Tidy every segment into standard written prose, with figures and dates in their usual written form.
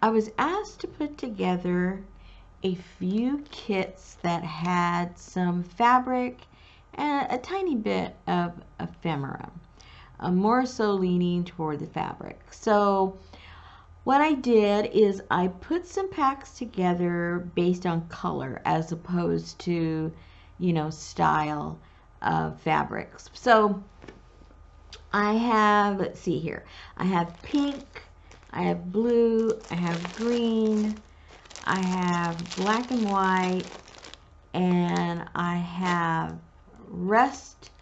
I was asked to put together a few kits that had some fabric and a tiny bit of ephemera, more so leaning toward the fabric. So what I did is I put some packs together based on color as opposed to, style of fabrics. So I have, let's see here, I have pink, I have blue, I have green, I have black and white, and I have rust,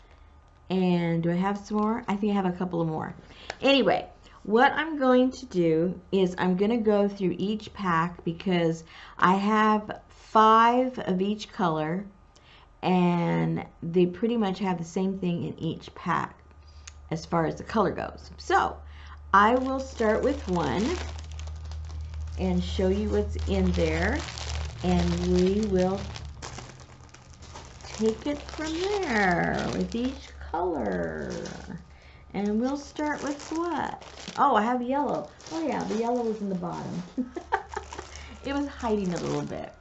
and do I have some more? I think I have a couple of more. Anyway, what I'm going to do is I'm going to go through each pack because I have 5 of each color, and they pretty much have the same thing in each pack as far as the color goes. So I will start with one and show you what's in there, and we will take it from there with each color. And we'll start with what? Oh, I have yellow. Oh yeah, the yellow was in the bottom. It was hiding a little bit.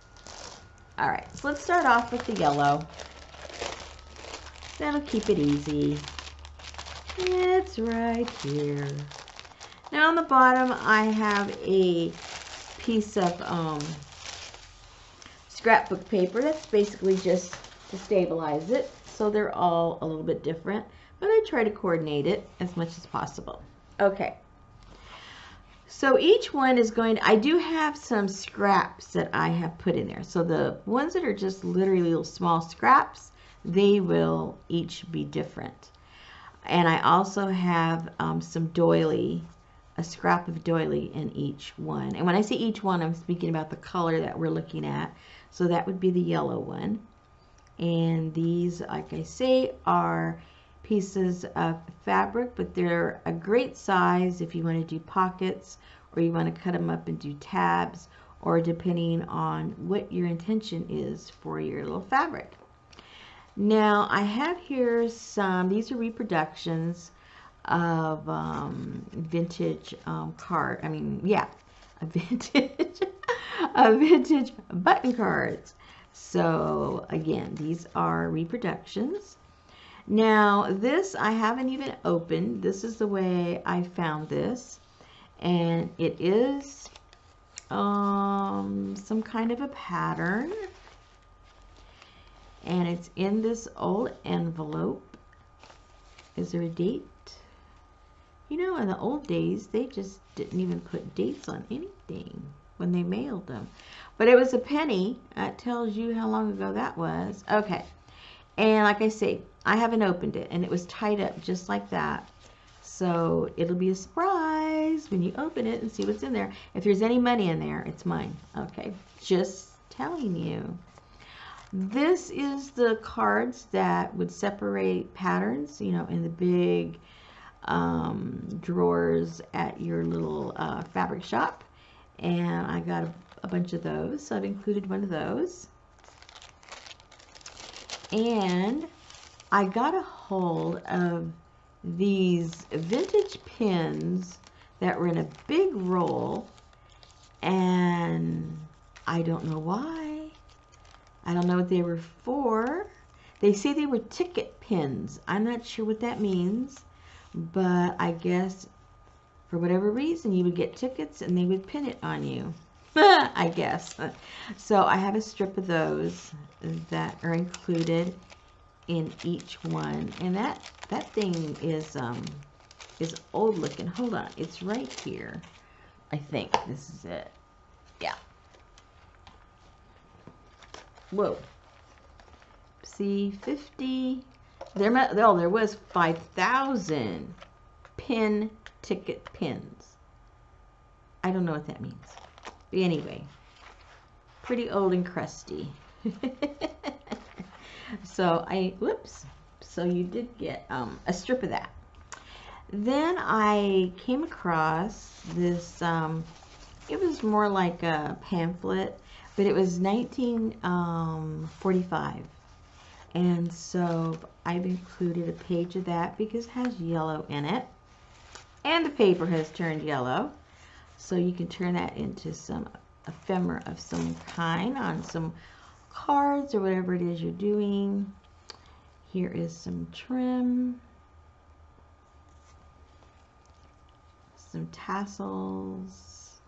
All right, so let's start off with the yellow. That'll keep it easy. It's right here. Now on the bottom, I have a piece of scrapbook paper. That's basically just to stabilize it. So they're all a little bit different, but I try to coordinate it as much as possible. Okay. So each one is going to, I do have some scraps that I have put in there. So the ones that are just literally little small scraps, they will each be different. And I also have some doily, a scrap of doily in each one. And when I say each one, I'm speaking about the color that we're looking at. So that would be the yellow one. And these, like I say, are pieces of fabric, but they're a great size if you want to do pockets, or you want to cut them up and do tabs, or depending on what your intention is for your little fabric. Now I have here some, these are reproductions of vintage card, a vintage button cards. So again, these are reproductions. Now this I haven't even opened. This is the way I found this, and it is some kind of a pattern, and it's in this old envelope. Is there a date? You know, in the old days, they just didn't even put dates on anything when they mailed them. But it was a penny. That tells you how long ago that was. Okay. And like I say, I haven't opened it, and it was tied up just like that. So it'll be a surprise when you open it and see what's in there. If there's any money in there, it's mine. Okay. Just telling you. This is the cards that would separate patterns, you know, in the big drawers at your little fabric shop. And I got a bunch of those, so I've included one of those. And I got a hold of these vintage pins that were in a big roll, and I don't know why. I don't know what they were for. They say they were ticket pins. I'm not sure what that means, but I guess for whatever reason you would get tickets and they would pin it on you. I guess. So I have a strip of those that are included in each one, and that thing is old looking. Hold on, it's right here. I think this is it. Yeah. Whoa. See, 50. There was 5,000 pin ticket pins. I don't know what that means. But anyway, pretty old and crusty. So so you did get a strip of that. Then I came across this, it was more like a pamphlet, but it was 1945. And so I've included a page of that because it has yellow in it. And the paper has turned yellow. So you can turn that into some ephemera of some kind on some cards or whatever it is you're doing. Here is some trim, some tassels,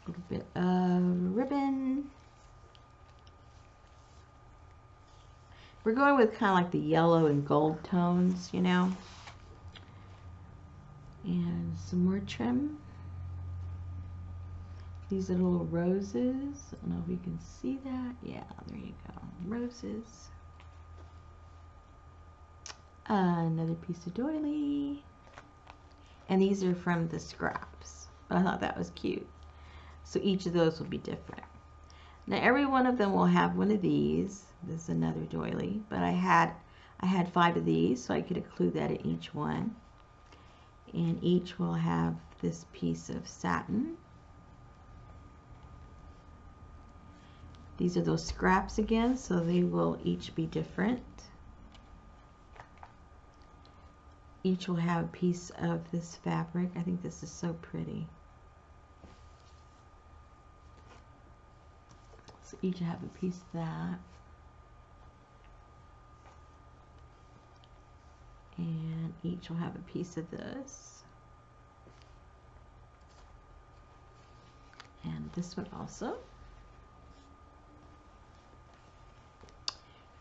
a little bit of ribbon. We're going with kind of like the yellow and gold tones, you know. And some more trim. These are little roses. I don't know if you can see that. Yeah, there you go. Roses. Another piece of doily. And these are from the scraps. I thought that was cute. So each of those will be different. Now every one of them will have one of these. This is another doily, but I had 5 of these, so I could include that in each one. And each will have this piece of satin. These are those scraps again, so they will each be different. Each will have a piece of this fabric. I think this is so pretty. So each have a piece of that. And each will have a piece of this. And this one also.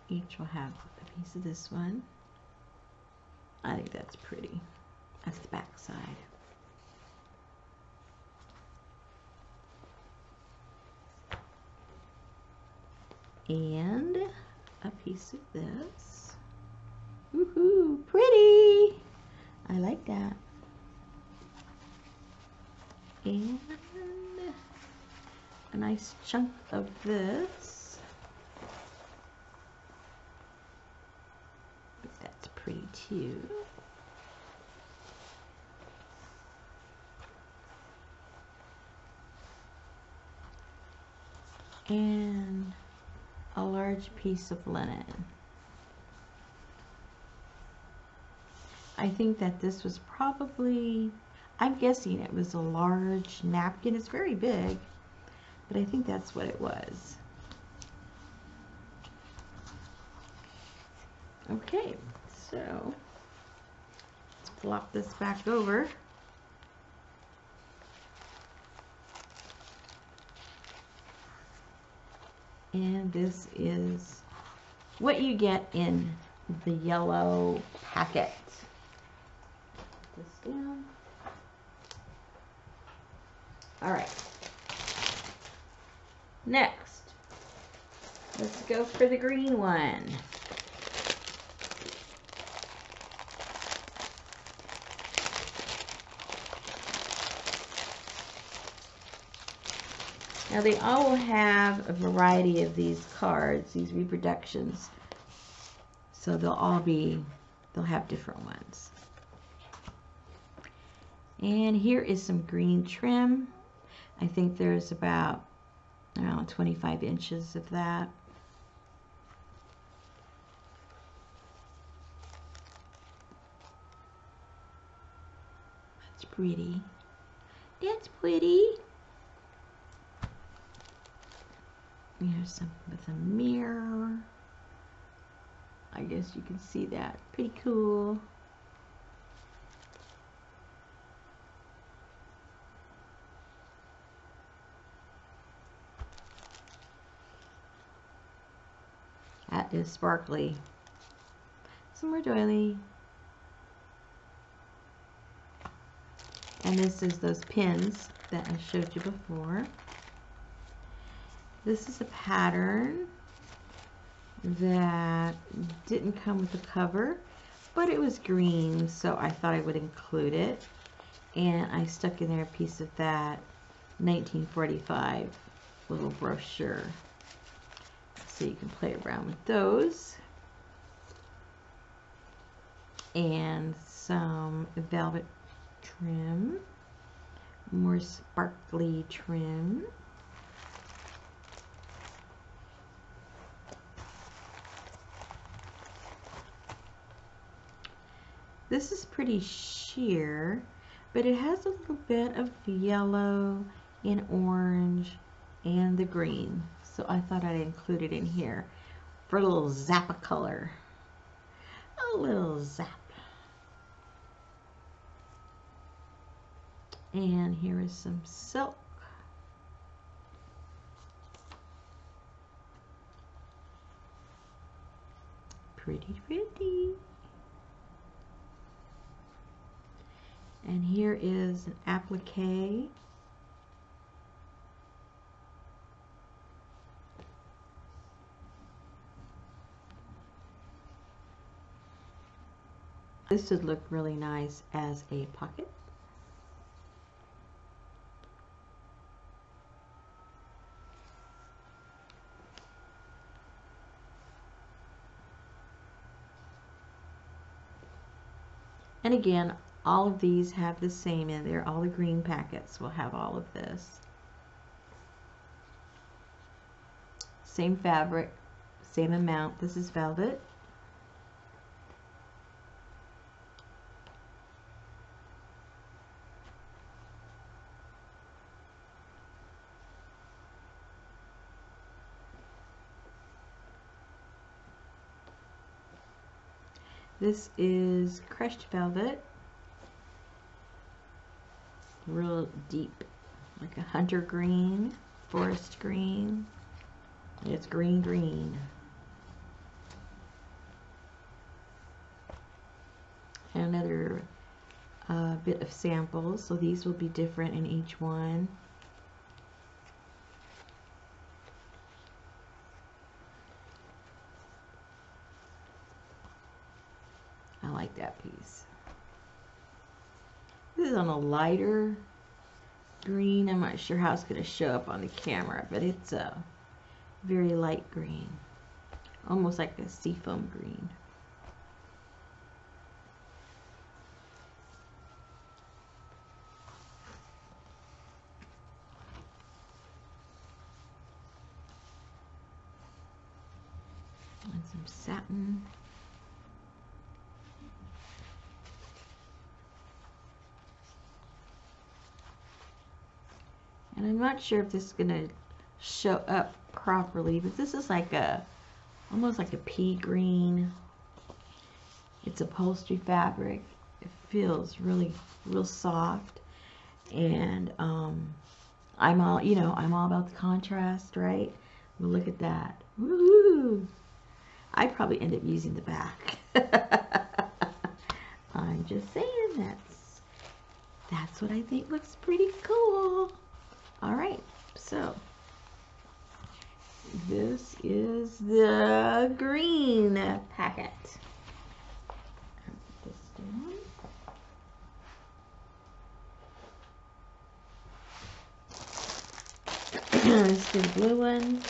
Each will have a piece of this one. I think that's pretty. That's the back side. And a piece of this. Woohoo, pretty! I like that. And a nice chunk of this. That's pretty too. And a large piece of linen. I think that this was probably, I'm guessing it was a large napkin. It's very big, but I think that's what it was. Okay, so let's flop this back over. And this is what you get in the yellow packet. Put this down. All right. Next, let's go for the green one. Now they all will have a variety of these cards, these reproductions. So they'll have different ones. And here is some green trim. I think there's about around 25 inches of that. That's pretty. That's pretty. Here's some with a mirror. I guess you can see that. Pretty cool. That is sparkly. Some more doily. And this is those pins that I showed you before. This is a pattern that didn't come with the cover, but it was green, so I thought I would include it. And I stuck in there a piece of that 1945 little brochure. So you can play around with those. And some velvet trim, more sparkly trim. This is pretty sheer. but it has a little bit of yellow and orange and the green. So I thought I'd include it in here for a little zap of color. A little zap. And here is some silk. Pretty, pretty. And here is an applique. This would look really nice as a pocket. And again, all of these have the same in there. All the green packets will have all of this. Same fabric, same amount. This is velvet. This is crushed velvet, real deep, like a hunter green, forest green. It's green, green. And another bit of samples, so these will be different in each one. I like that piece. This is on a lighter green. I'm not sure how it's going to show up on the camera, but it's a very light green, almost like a seafoam green. And some satin. And I'm not sure if this is going to show up properly, but this is like almost like a pea green. It's upholstery fabric. It feels really real soft, and I'm all about the contrast, right? Well, look at that. Woo! I'd probably end up using the back. I'm just saying that's what I think looks pretty cool. All right, so this is the green packet. Put this down. Let's do the blue one.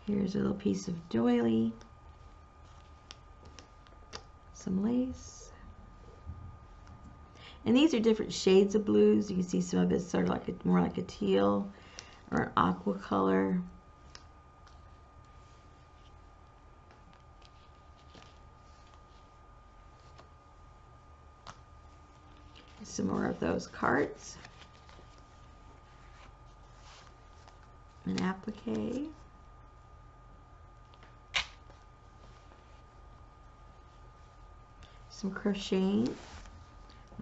Here's a little piece of doily, some lace, and these are different shades of blues. You can see some of it's sort of like more like a teal or an aqua color. Some more of those cards, an applique. Some crocheting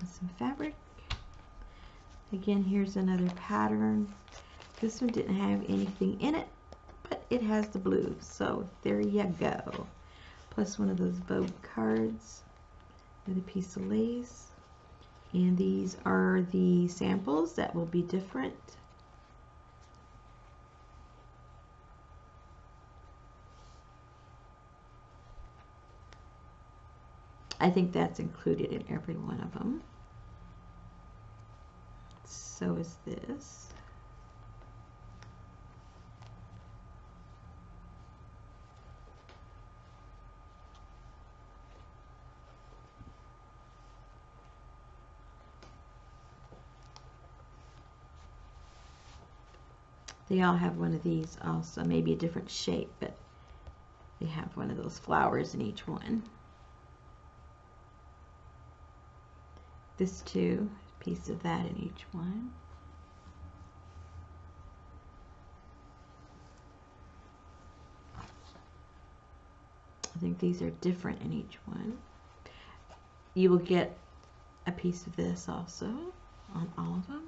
and some fabric. Again, here's another pattern. This one didn't have anything in it, but it has the blue, so there you go. Plus one of those Vogue cards with a piece of lace. And these are the samples that will be different. I think that's included in every one of them. So is this. They all have one of these also, maybe a different shape, but they have one of those flowers in each one. This too, a piece of that in each one. I think these are different in each one. You will get a piece of this also on all of them.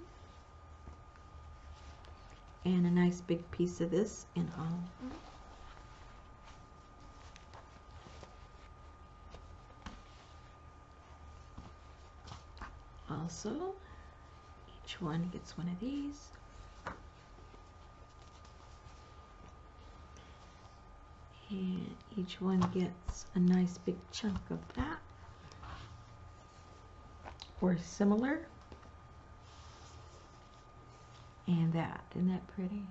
And a nice big piece of this in all of them. Also, each one gets one of these. And each one gets a nice big chunk of that, or similar. And that, isn't that pretty?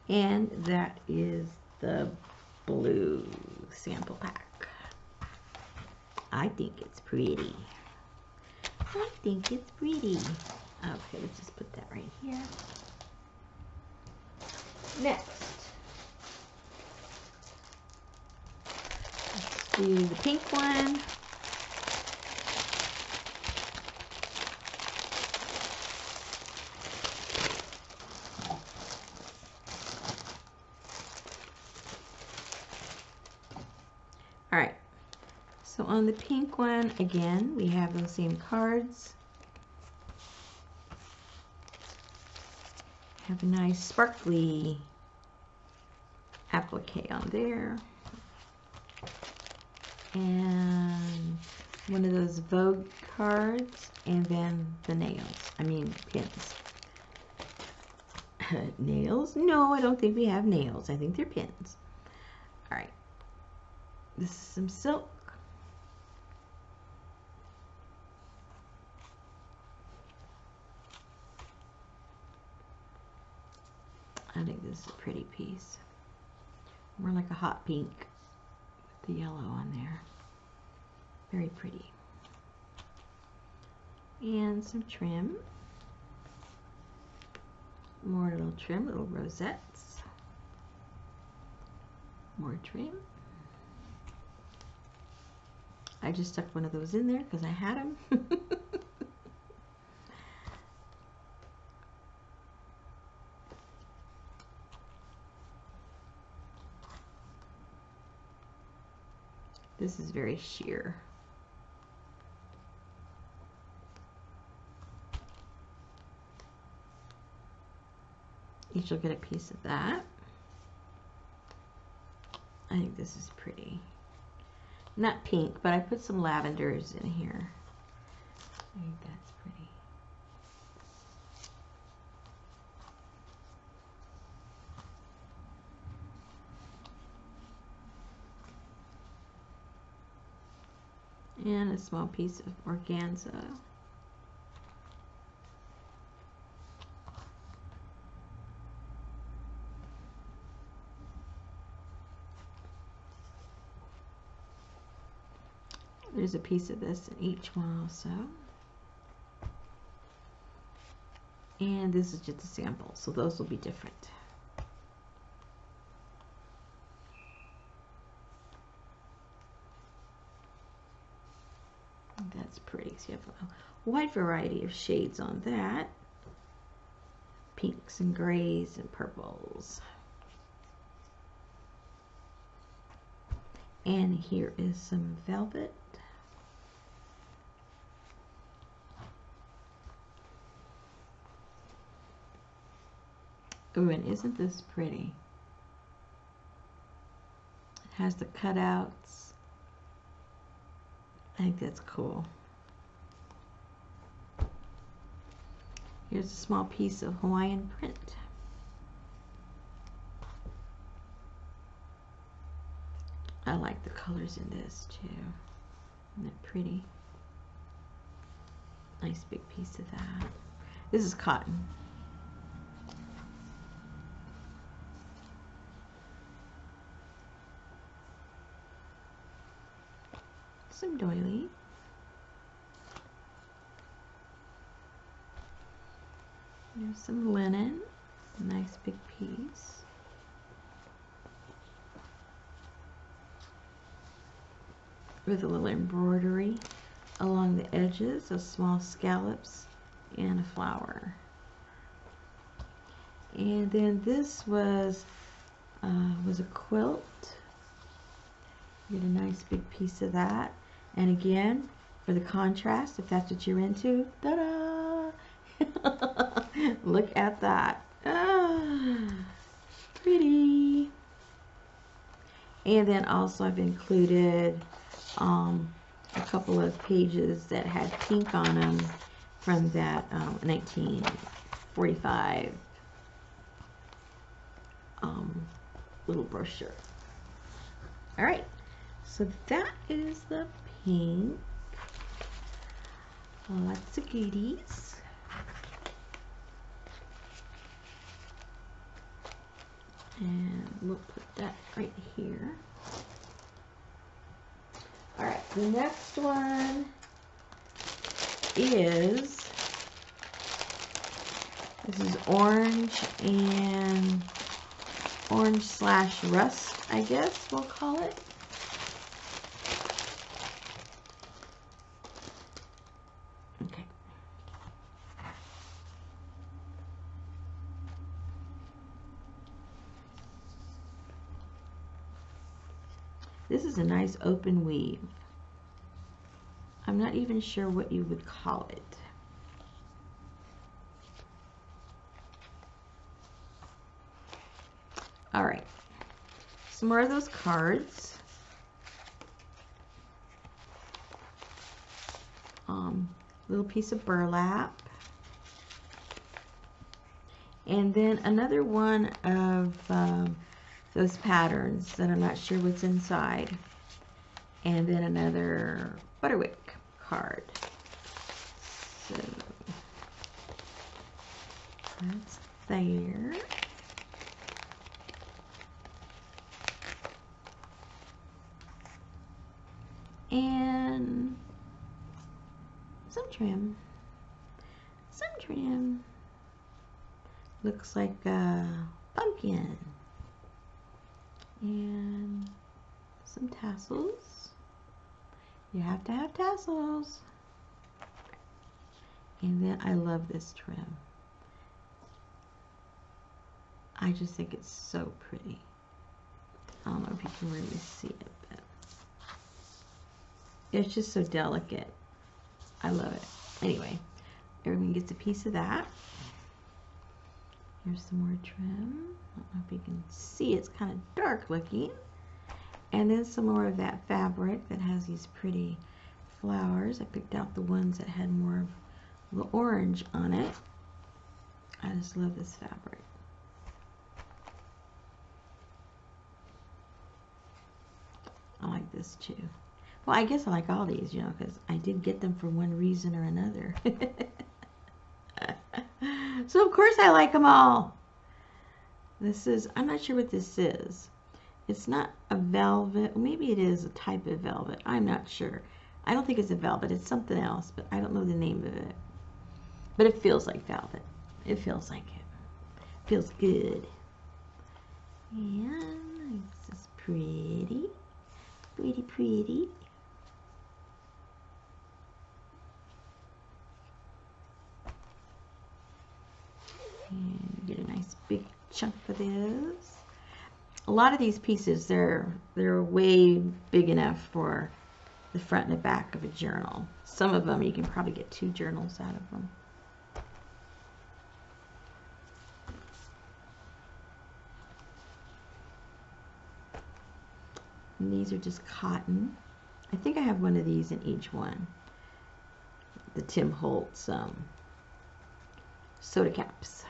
And that is the blue sample pack. I think it's pretty. I think it's pretty. Okay, let's just put that right here. Next, let's do the pink one. All right, so on the pink one, again, we have those same cards. Have a nice sparkly applique on there. And one of those Vogue cards, and then the nails, pins. Nails? No, I don't think we have nails. I think they're pins. All right. This is some silk. I think this is a pretty piece. More like a hot pink with the yellow on there. Very pretty. And some trim. More little trim, little rosettes. More trim. I just stuck one of those in there because I had them. This is very sheer. Each will get a piece of that. I think this is pretty. Not pink, but I put some lavenders in here. I think that's pretty. And a small piece of organza. There's a piece of this in each one also. And this is just a sample, so those will be different. That's pretty. So you have a wide variety of shades on that. Pinks and grays and purples. And here is some velvet. Ooh, and isn't this pretty? It has the cutouts. I think that's cool. Here's a small piece of Hawaiian print. I like the colors in this too. Isn't that pretty? Nice big piece of that. This is cotton. Some doily. There's some linen, a nice big piece. With a little embroidery along the edges of small scallops and a flower. And then this was a quilt. Get a nice big piece of that. And again, for the contrast, if that's what you're into, ta-da! Look at that. Ah, pretty. And then also I've included a couple of pages that had pink on them from that 1945 little brochure. All right, so that is the pink. Lots of goodies. And we'll put that right here. All right, the next one is, this is orange and orange/rust, I guess we'll call it. Okay. This is a nice open weave. I'm not even sure what you would call it. All right, some more of those cards. Little piece of burlap. And then another one of those patterns that I'm not sure what's inside. And then another Butterwick card. So that's there. And some trim. Some trim. Looks like a pumpkin. And some tassels. You have to have tassels. And then I love this trim. I just think it's so pretty. I don't know if you can really see it, but it's just so delicate. I love it. Anyway, everyone gets a piece of that. Here's some more trim. I don't know if you can see, it's kind of dark looking. And then some more of that fabric that has these pretty flowers. I picked out the ones that had more of the orange on it. I just love this fabric. I like this too. Well, I guess I like all these, you know, because I did get them for one reason or another. So of course I like them all. This is, I'm not sure what this is. It's not a velvet. Maybe it is a type of velvet. I'm not sure. I don't think it's a velvet. It's something else, but I don't know the name of it. But it feels like velvet. It feels like it. Feels good. And this is pretty. Pretty, pretty. And get a nice big chunk of this. A lot of these pieces, they're way big enough for the front and the back of a journal. Some of them you can probably get 2 journals out of them. And these are just cotton. I think I have one of these in each one. The Tim Holtz soda caps.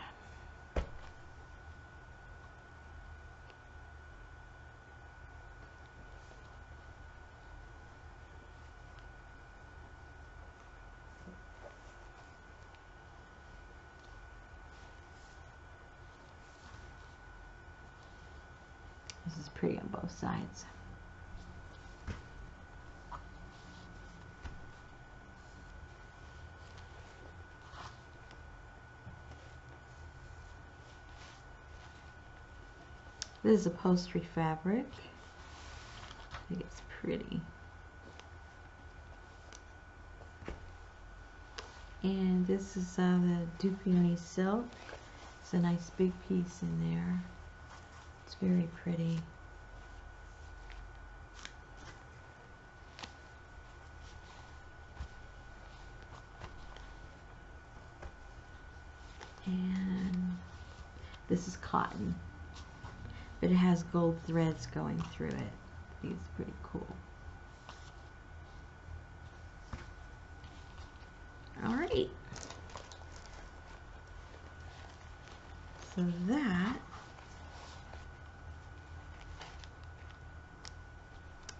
This is pretty on both sides. This is upholstery fabric. I think it's pretty. And this is the Dupioni silk. It's a nice big piece in there. It's very pretty. And this is cotton, but it has gold threads going through it. I think it's pretty cool. All right. So that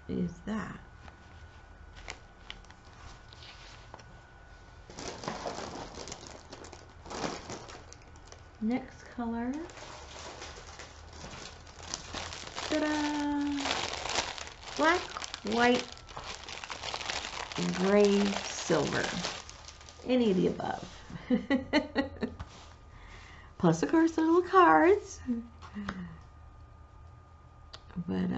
is that. Next color. Ta-da! Black, white, gray, silver. Any of the above. Plus, of course, the little cards. But,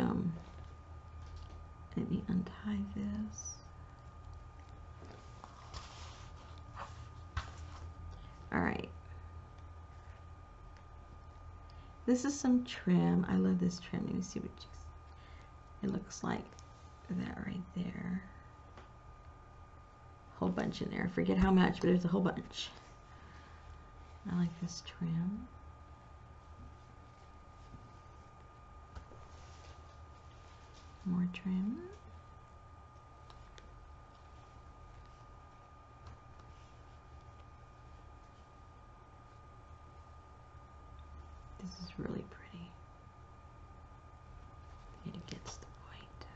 let me untie this. All right. This is some trim. I love this trim. Let me see what it looks like. That right there. Whole bunch in there. I forget how much, but there's a whole bunch. I like this trim. More trim. This is really pretty. It gets the point.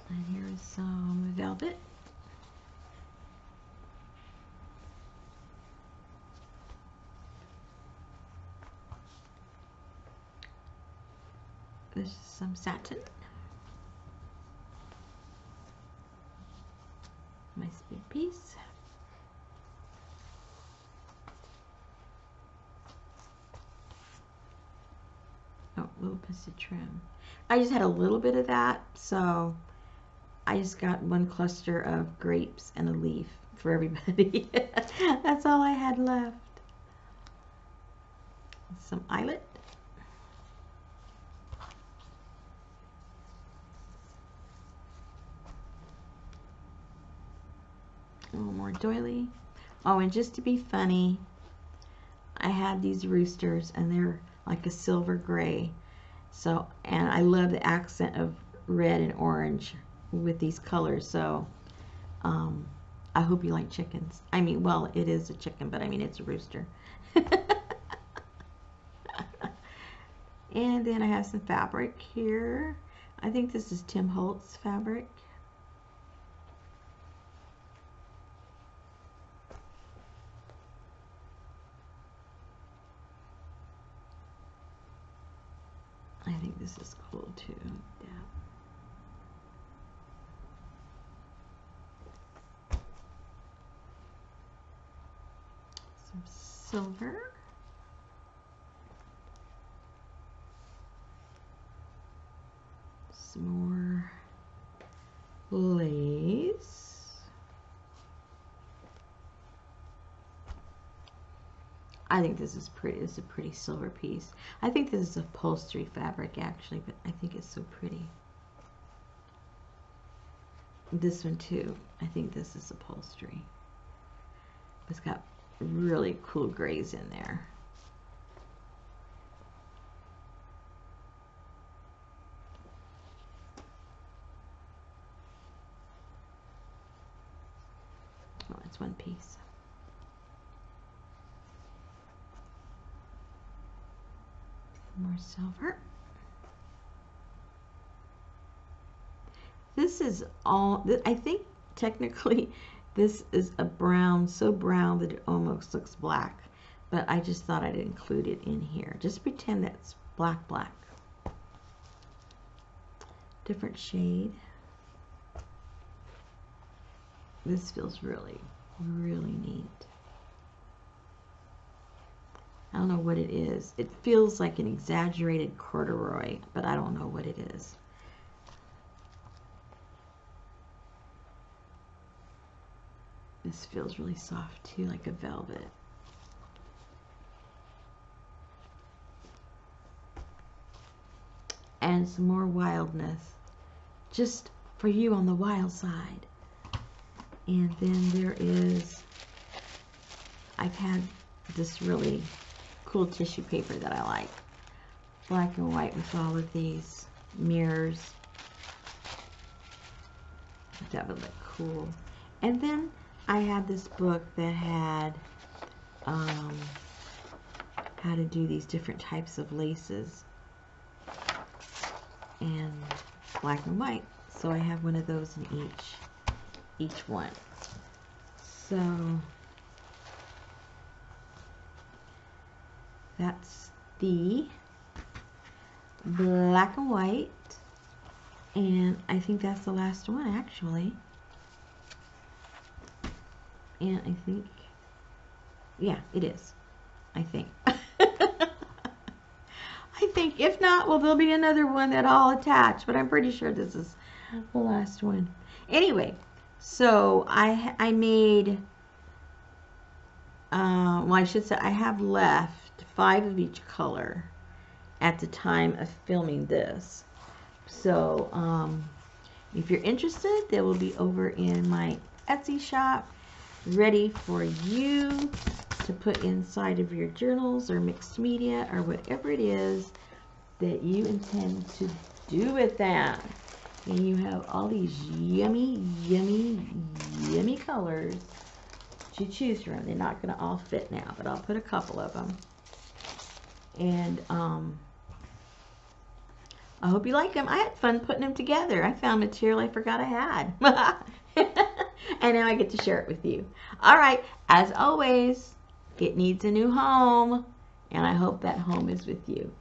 And here is some velvet. This is some satin. Nice big piece. Oh, little piece of trim. I just had a little bit of that, so I just got one cluster of grapes and a leaf for everybody. That's all I had left. Some eyelet. A little more doily. Oh, and just to be funny, I had these roosters and they're like a silver gray. So, and I love the accent of red and orange with these colors. So, I hope you like chickens. I mean, well, it is a chicken, but I mean, it's a rooster. And then I have some fabric here. I think this is Tim Holtz fabric. I think this is cool too. Yeah. Some silver. Some more lace. I think this is pretty. This is a pretty silver piece. I think this is upholstery fabric actually, but I think it's so pretty. This one too. I think this is upholstery. It's got really cool grays in there. Oh, it's one piece. More silver. This is all, I think technically this is a brown, so brown that it almost looks black, but I just thought I'd include it in here. Just pretend that's black, black. Different shade. This feels really, really neat. don't know what it is. It feels like an exaggerated corduroy, but I don't know what it is. This feels really soft too, like a velvet. And some more wildness, just for you on the wild side. And then there is, I've had this really cool tissue paper that I like. Black and white with all of these mirrors. That would look cool. And then I had this book that had how to do these different types of laces. And black and white. So I have one of those in each one. So that's the black and white, and I think that's the last one actually. And I think, yeah, it is. I think. I think, if not, well, there'll be another one that I'll attach, but I'm pretty sure this is the last one. Anyway, so I made, well, I should say I have left 5 of each color at the time of filming this. So if you're interested, they will be over in my Etsy shop, ready for you to put inside of your journals or mixed media or whatever it is that you intend to do with that. And you have all these yummy, yummy, yummy colors to choose from. They're not going to all fit now, but I'll put a couple of them. And I hope you like them. I had fun putting them together. I found material I forgot I had. And now I get to share it with you. All right, as always, it needs a new home, and I hope that home is with you.